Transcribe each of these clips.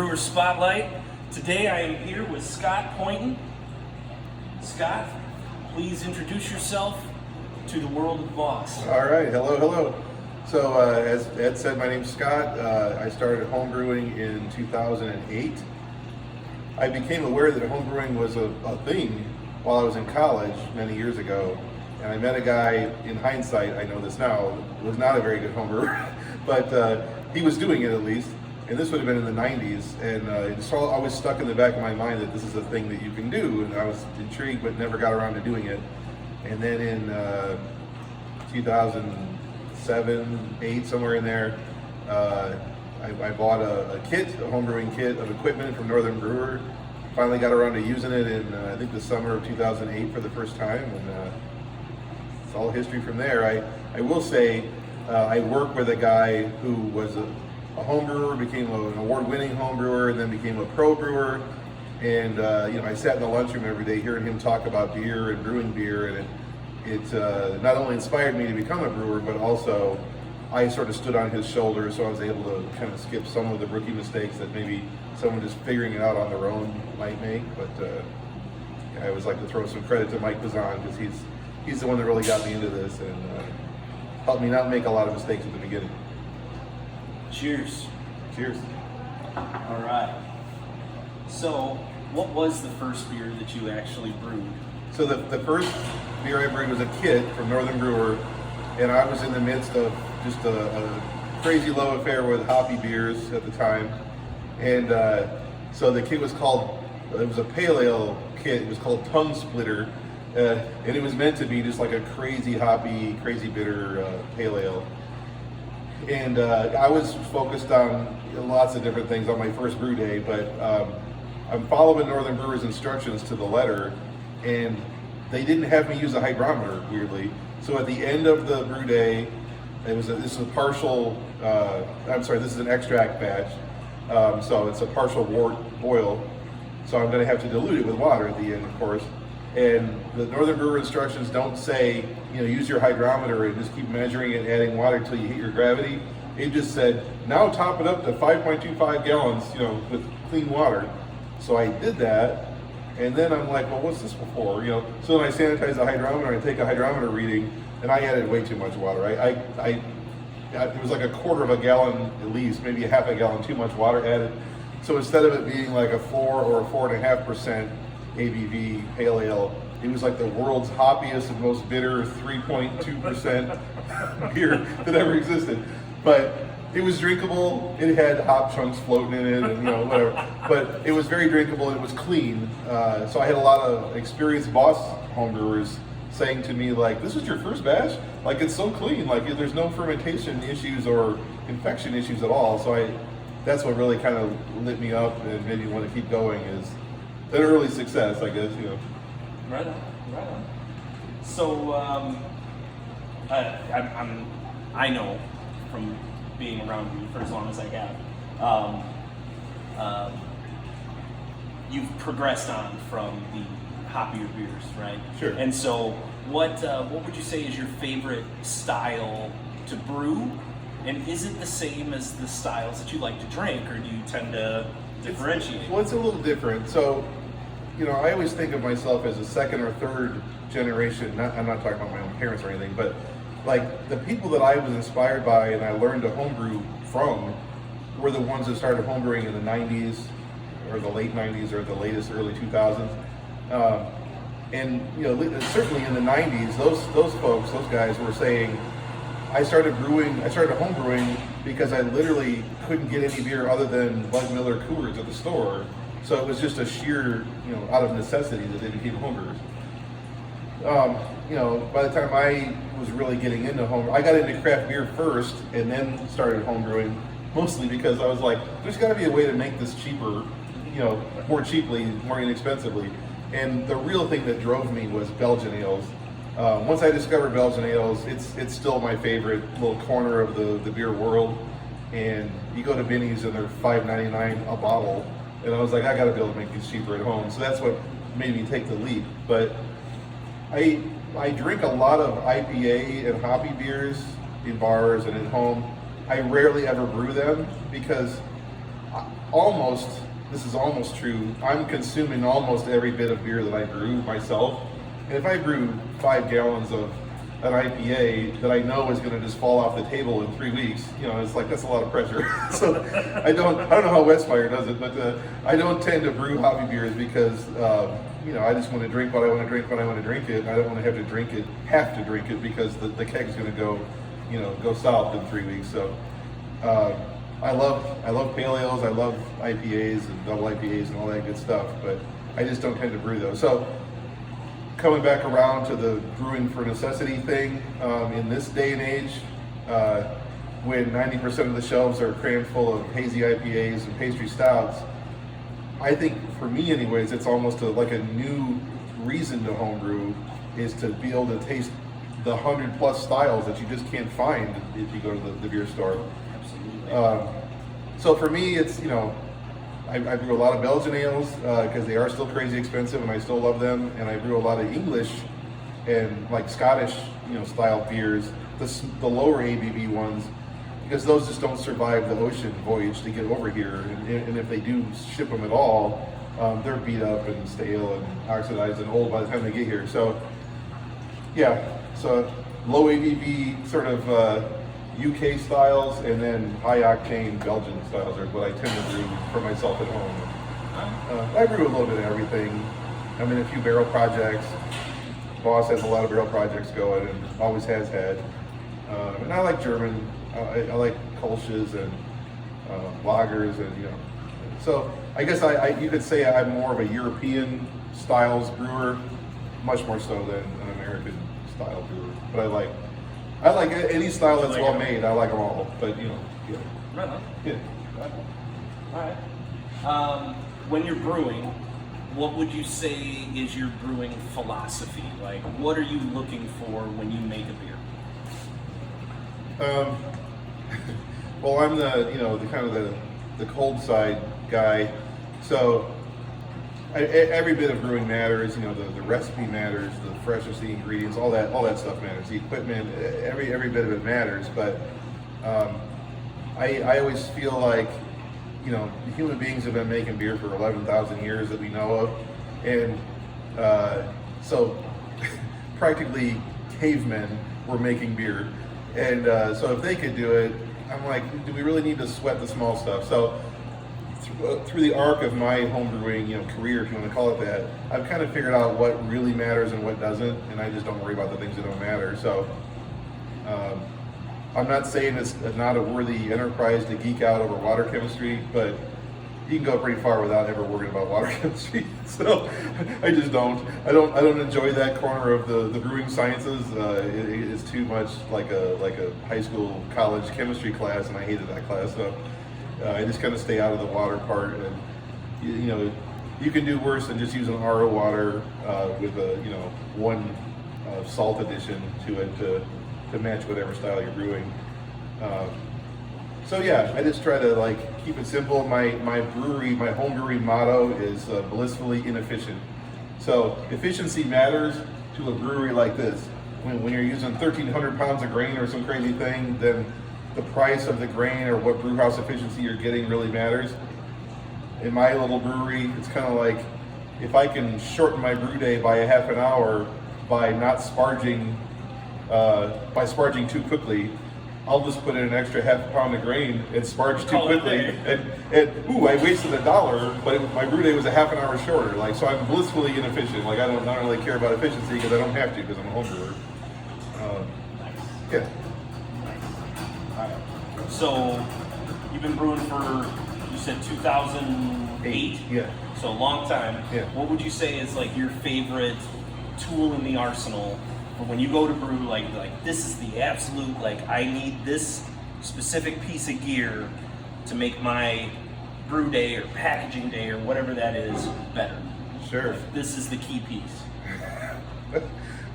Brewer Spotlight. Today I am here with Scott Poynton. Scott, please introduce yourself to the world of Voss. All right, hello. So as Ed said, my name's Scott. I started homebrewing in 2008. I became aware that homebrewing was a thing while I was in college many years ago. And I met a guy, in hindsight, I know this now, was not a very good homebrewer, but he was doing it at least. And this would have been in the 90s, and it's always stuck in the back of my mind that this is a thing that you can do, and I was intrigued but never got around to doing it. And then in 2007, 8, somewhere in there, I bought a homebrewing kit of equipment from Northern Brewer. Finally got around to using it in, I think, the summer of 2008 for the first time, and it's all history from there. I will say, I work with a guy who was a home brewer, became an award-winning home brewer, and then became a pro brewer. And I sat in the lunchroom every day hearing him talk about beer and brewing beer, and it not only inspired me to become a brewer, but also I sort of stood on his shoulders, so I was able to kind of skip some of the rookie mistakes that maybe someone just figuring it out on their own might make. But I always like to throw some credit to Mike Pazan, because he's the one that really got me into this and helped me not make a lot of mistakes at the beginning. Cheers. Cheers. All right. So, what was the first beer that you actually brewed? So the first beer I brewed was a kit from Northern Brewer, and I was in the midst of just a crazy love affair with hoppy beers at the time. And so the kit was called, it was a pale ale kit, it was called Tongue Splitter, and it was meant to be just like a crazy hoppy, crazy bitter pale ale. And I was focused on lots of different things on my first brew day, but I'm following Northern Brewer's instructions to the letter, and they didn't have me use a hydrometer, weirdly. So at the end of the brew day, this is a partial, this is an extract batch, so it's a partial wort boil. So I'm gonna have to dilute it with water at the end, of course. And the Northern Brewer instructions don't say, use your hydrometer and just keep measuring and adding water until you hit your gravity. It just said, now top it up to 5.25 gallons, with clean water. So I did that, and then I'm like, well, what's this for? So then I sanitize the hydrometer, I take a hydrometer reading, and I added way too much water. It was like a quarter of a gallon at least, maybe a half a gallon too much water added. So instead of it being like a 4 or a 4.5% ABV pale ale, it was like the world's hoppiest and most bitter 3.2% beer that ever existed. But it was drinkable. It had hop chunks floating in it, and whatever. But it was very drinkable and it was clean. So I had a lot of experienced Voss homebrewers saying to me, like, "This is your first batch? Like, it's so clean. Like, there's no fermentation issues or infection issues at all." So that's what really kind of lit me up and made me want to keep going. Is an early success, I guess, Right on. So, I know from being around you for as long as I have, you've progressed on from the hoppier beers, right? Sure. And so, what would you say is your favorite style to brew? And is it the same as the styles that you like to drink, or do you tend to differentiate? Well, it's a little different. So, I always think of myself as a second or third generation, I'm not talking about my own parents or anything, but like the people that I was inspired by and I learned to homebrew from were the ones that started homebrewing in the 90s or the late 90s or the latest early 2000s. And certainly in the 90s, those folks, those guys were saying, I started homebrewing because I literally couldn't get any beer other than Bud Miller Coors at the store. So it was just a sheer, out of necessity that they became homebrewers. By the time I was really getting into home, I got into craft beer first and then started homebrewing, mostly because I was like, there's got to be a way to make this cheaper, more cheaply, more inexpensively. And the real thing that drove me was Belgian ales. Once I discovered Belgian ales, it's still my favorite little corner of the beer world. And you go to Binny's and they're $5.99 a bottle. And I was like, I got to be able to make these cheaper at home. So that's what made me take the leap. But I drink a lot of IPA and hoppy beers in bars and at home. I rarely ever brew them because this is almost true. I'm consuming almost every bit of beer that I brew myself. And if I brew 5 gallons of an IPA that I know is going to just fall off the table in 3 weeks, it's like that's a lot of pressure. So I don't know how Westfire does it, but I don't tend to brew hobby beers because I just want to drink what I want to drink when I want to drink it. And I don't want to have to drink it because the keg's going to go south in 3 weeks. So I love pale ales, I love IPAs and double IPAs and all that good stuff, but I just don't tend to brew those. So coming back around to the brewing for necessity thing, in this day and age, when 90% of the shelves are crammed full of hazy IPAs and pastry stouts, I think for me anyways, it's almost like a new reason to homebrew is to be able to taste the 100+ styles that you just can't find if you go to the beer store. Absolutely. So for me, it's, I brew a lot of Belgian ales because they are still crazy expensive and I still love them. And I brew a lot of English and like Scottish, style beers, the lower ABV ones, because those just don't survive the ocean voyage to get over here. And if they do ship them at all, they're beat up and stale and oxidized and old by the time they get here. So yeah, so low ABV sort of UK styles and then high octane Belgian styles are what I tend to brew for myself at home. I brew a little bit of everything. I'm in a few barrel projects. Boss has a lot of barrel projects going and always has had. And I like German. I like Kolsch's and lagers and So I guess you could say I'm more of a European styles brewer, much more so than an American style brewer. But I like any style that's well made. I like them all, but yeah. Right on. Yeah. Right on. All right. When you're brewing, what would you say is your brewing philosophy? Like, what are you looking for when you make a beer? Well, I'm the kind of the cold side guy, so every bit of brewing matters. The recipe matters, the freshness of the ingredients, all that stuff matters. The equipment, every bit of it matters. But I always feel like human beings have been making beer for 11,000 years that we know of, and so practically cavemen were making beer, and so if they could do it, I'm like, do we really need to sweat the small stuff? So through the arc of my homebrewing, career, if you want to call it that, I've kind of figured out what really matters and what doesn't, and I just don't worry about the things that don't matter. So I'm not saying it's not a worthy enterprise to geek out over water chemistry, but you can go pretty far without ever worrying about water chemistry. So I just don't. I don't enjoy that corner of the brewing sciences. It's too much like a high school, college chemistry class, and I hated that class. So I just kind of stay out of the water part. And you can do worse than just using RO water with a one salt addition to it to match whatever style you're brewing. So yeah, I just try to keep it simple. My home brewery motto is blissfully inefficient. So efficiency matters to a brewery like this. When you're using 1,300 pounds of grain or some crazy thing, then the price of the grain or what brew house efficiency you're getting really matters. In my little brewery, it's kind of like if I can shorten my brew day by a half an hour by not sparging too quickly, I'll just put in an extra half a pound of grain and sparge too quickly, and I wasted $1, but my brew day was a half an hour shorter. So I'm blissfully inefficient. I don't really care about efficiency because I don't have to because I'm a home brewer. Nice. Yeah. Nice. All right. So you've been brewing for, you said 2008? Yeah. So a long time. Yeah. What would you say is your favorite tool in the arsenal? But when you go to brew, this is the absolute, I need this specific piece of gear to make my brew day or packaging day or whatever that is better. Sure. This is the key piece.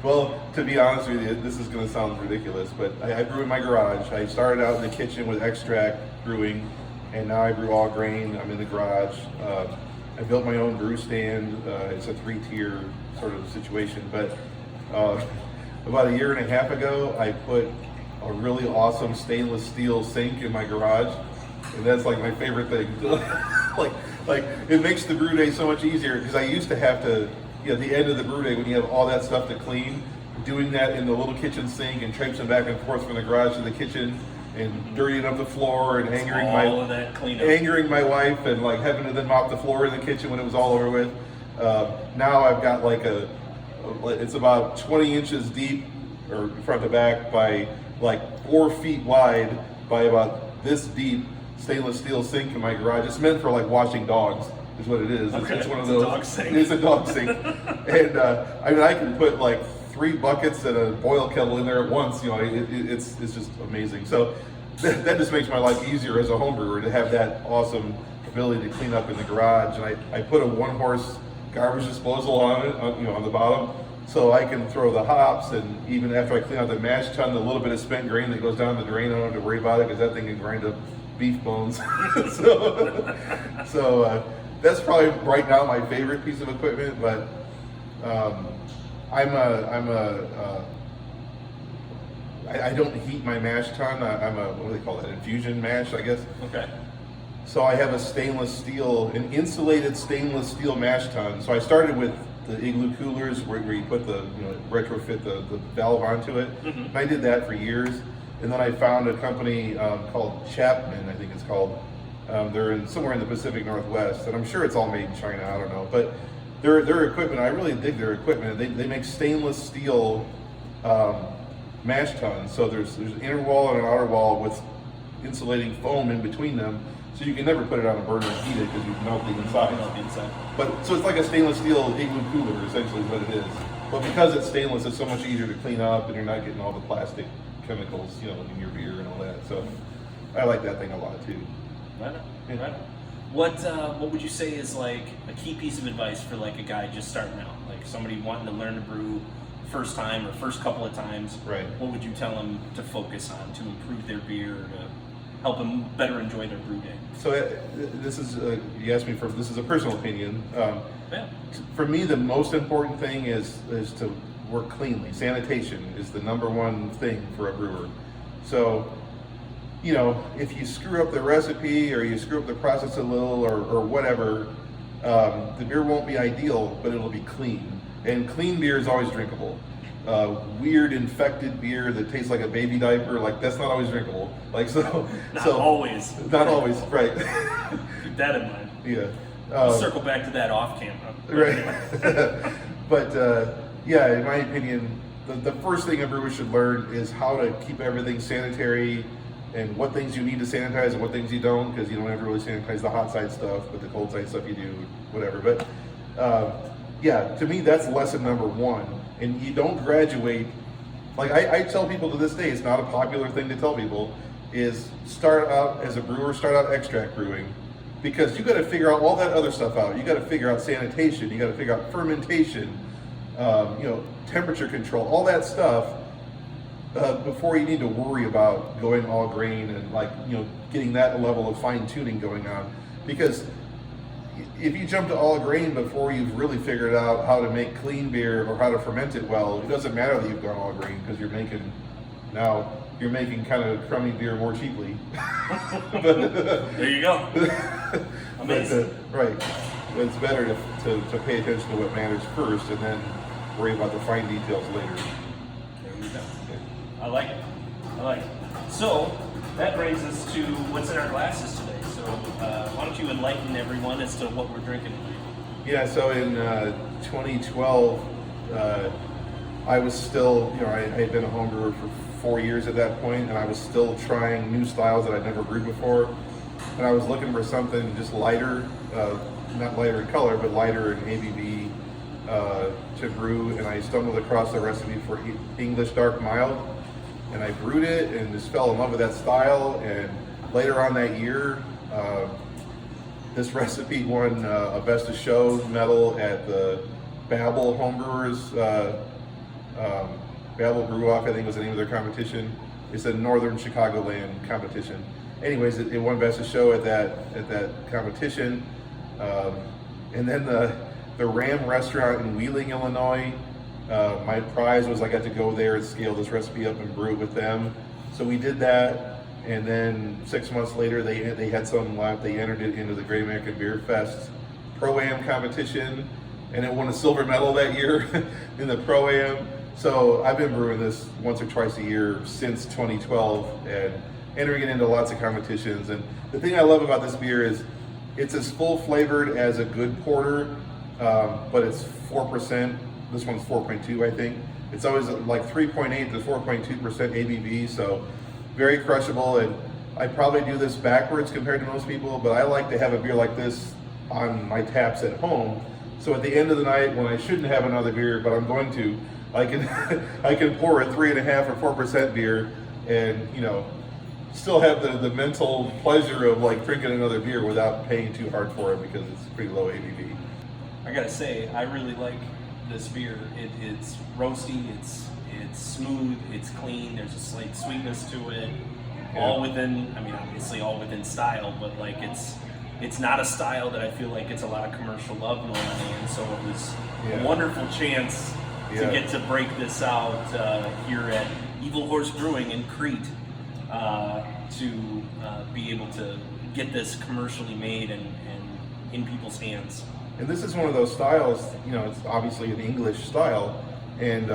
Well, to be honest with you, this is going to sound ridiculous, but I brew in my garage. I started out in the kitchen with extract brewing, and now I brew all grain. I'm in the garage. I built my own brew stand. It's a 3-tier sort of situation, but about a year and a half ago, I put a really awesome stainless steel sink in my garage, and that's my favorite thing. like it makes the brew day so much easier because I used to have to, at the end of the brew day when you have all that stuff to clean, doing that in the little kitchen sink and traipsing back and forth from the garage to the kitchen and dirtying up the floor and angering my wife and like having to then mop the floor in the kitchen when it was all over with. Now I've got like it's about 20 inches deep or front to back by like 4 feet wide by about this deep stainless steel sink in my garage. It's meant for like washing dogs is what it is. Okay. It's one of those. Dog sink. It's a dog sink. And I mean I can put like 3 buckets and a boil kettle in there at once. It's just amazing. So that just makes my life easier as a home brewer to have that awesome ability to clean up in the garage. And I put a 1-horse garbage disposal on it, on the bottom, so I can throw the hops, and even after I clean out the mash tun, the little bit of spent grain that goes down the drain, I don't have to worry about it because that thing can grind up beef bones. so that's probably right now my favorite piece of equipment. But I don't heat my mash tun. I'm a, what do they call that? Infusion mash, I guess. Okay. So I have an insulated stainless steel mash tun. So I started with the igloo coolers where you put retrofit the valve onto it. Mm-hmm. And I did that for years. And then I found a company called Chapman, I think it's called. They're somewhere in the Pacific Northwest, and I'm sure it's all made in China, I don't know. But their equipment, I really dig their equipment. They make stainless steel mash tuns. So there's an inner wall and an outer wall with insulating foam in between them. So you can never put it on a burner and heat it because you melt the inside. But so it's like a stainless steel igloo cooler, essentially, is what it is. But because it's stainless, it's so much easier to clean up, and you're not getting all the plastic chemicals, in your beer and all that. So I like that thing a lot too. Right on. Yeah. Right on. What would you say is like a key piece of advice for like a guy just starting out, like somebody wanting to learn to brew first time or first couple of times? Right. What would you tell them to focus on to improve their beer, to help them better enjoy their brew day? So this is you asked me for this is a personal opinion. Yeah. For me, the most important thing is to work cleanly. Sanitation is the number one thing for a brewer. So, if you screw up the recipe or you screw up the process a little or whatever, the beer won't be ideal, but it'll be clean. And clean beer is always drinkable. Weird infected beer that tastes like a baby diaper, like that's not always drinkable. Not always, right? Keep that in mind. Yeah. We'll circle back to that off camera. Right. But in my opinion, the first thing a brewer should learn is how to keep everything sanitary and what things you need to sanitize and what things you don't, because you don't ever really sanitize the hot side stuff, but the cold side stuff you do, whatever. But to me, that's lesson number one. And you don't graduate, like I tell people to this day, it's not a popular thing to tell people, is start out as a brewer, start out extract brewing, because you got to figure out all that other stuff out. You got to figure out sanitation, you got to figure out fermentation, temperature control, all that stuff before you need to worry about going all grain and getting that level of fine tuning going on. Because if you jump to all grain before you've really figured out how to make clean beer or how to ferment it well, it doesn't matter that you've gone all grain because you're making kind of crummy beer more cheaply. There you go. Amazing. Right. But it's better to pay attention to what matters first and then worry about the fine details later. There we go. I like it. So that brings us to what's in our glasses today. So why don't you enlighten everyone as to what we're drinking tonight? Yeah, so in 2012, I was still, I had been a home brewer for 4 years at that point, and I was still trying new styles that I'd never brewed before. And I was looking for something just lighter, not lighter in color, but lighter in ABV to brew. And I stumbled across the recipe for English Dark Mild, and I brewed it and just fell in love with that style. And later on that year, this recipe won a Best of Show medal at the Babel Homebrewers, Babel Brew Off, I think was the name of their competition. It's a Northern Chicagoland competition. Anyways, it won Best of Show at that competition. And then the Ram restaurant in Wheeling, Illinois, my prize was I got to go there and scale this recipe up and brew it with them. So we did that. And then 6 months later, they had some left. They entered it into the Great American Beer Fest Pro-Am competition, and it won a silver medal that year in the Pro-Am. So I've been brewing this once or twice a year since 2012 and entering it into lots of competitions. And the thing I love about this beer is it's as full flavored as a good porter, but it's 4%. This one's 4.2, I think. It's always like 3.8 to 4.2% ABV, so very crushable. And I probably do this backwards compared to most people, but I like to have a beer like this on my taps at home. So at the end of the night, when I shouldn't have another beer, but I'm going to, I can I can pour a 3.5 or 4% beer, and still have the mental pleasure of like drinking another beer without paying too hard for it because it's pretty low ABV. I gotta say, I really like this beer. It's roasty, it's smooth, it's clean. There's a slight sweetness to it. Yeah. All within, obviously all within style, but like it's not a style that I feel like gets a lot of commercial love normally, and so it was a wonderful chance to get to break this out here at Evil Horse Brewing in Crete, to be able to get this commercially made and in people's hands. And this is one of those styles, it's obviously an English style, and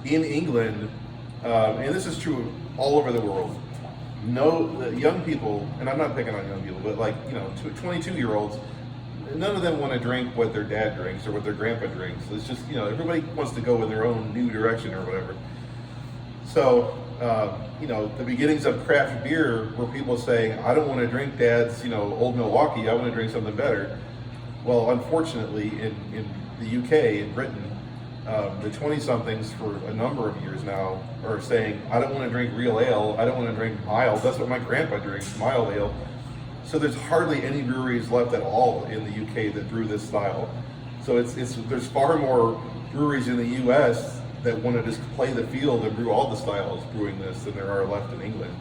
in England, and this is true all over the world, the young people, and I'm not picking on young people, but 22-year-olds, none of them want to drink what their dad drinks or what their grandpa drinks. It's just, everybody wants to go in their own new direction or whatever. So, the beginnings of craft beer were people saying, I don't want to drink Dad's, Old Milwaukee, I want to drink something better. Well, unfortunately, in the UK, in Britain, the 20-somethings for a number of years now are saying, I don't want to drink real ale, I don't want to drink mild. That's what my grandpa drinks, mild ale. So there's hardly any breweries left at all in the UK that brew this style. So there's far more breweries in the US that want to just play the field and brew all the styles brewing this than there are left in England.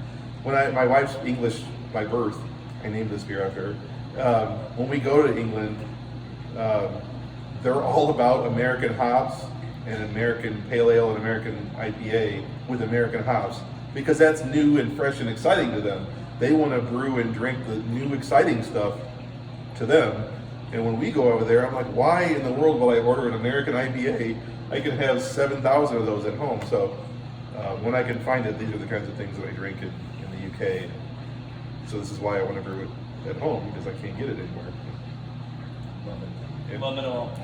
My wife's English by birth, I named this beer after her. When we go to England, they're all about American hops and American pale ale and American IPA with American hops because that's new and fresh and exciting to them. They want to brew and drink the new exciting stuff to them. And when we go over there, I'm like, why in the world will I order an American IPA? I can have 7,000 of those at home. So when I can find it, these are the kinds of things that I drink in the UK. So this is why I want to brew it at home, because I can't get it anywhere. Love it. Yeah. Love it all.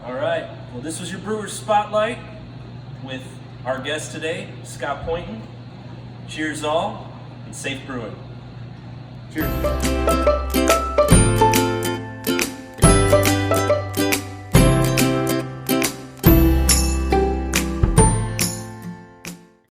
All right. Well, this was your Brewers Spotlight with our guest today, Scott Poynton. Cheers all, and safe brewing. Cheers.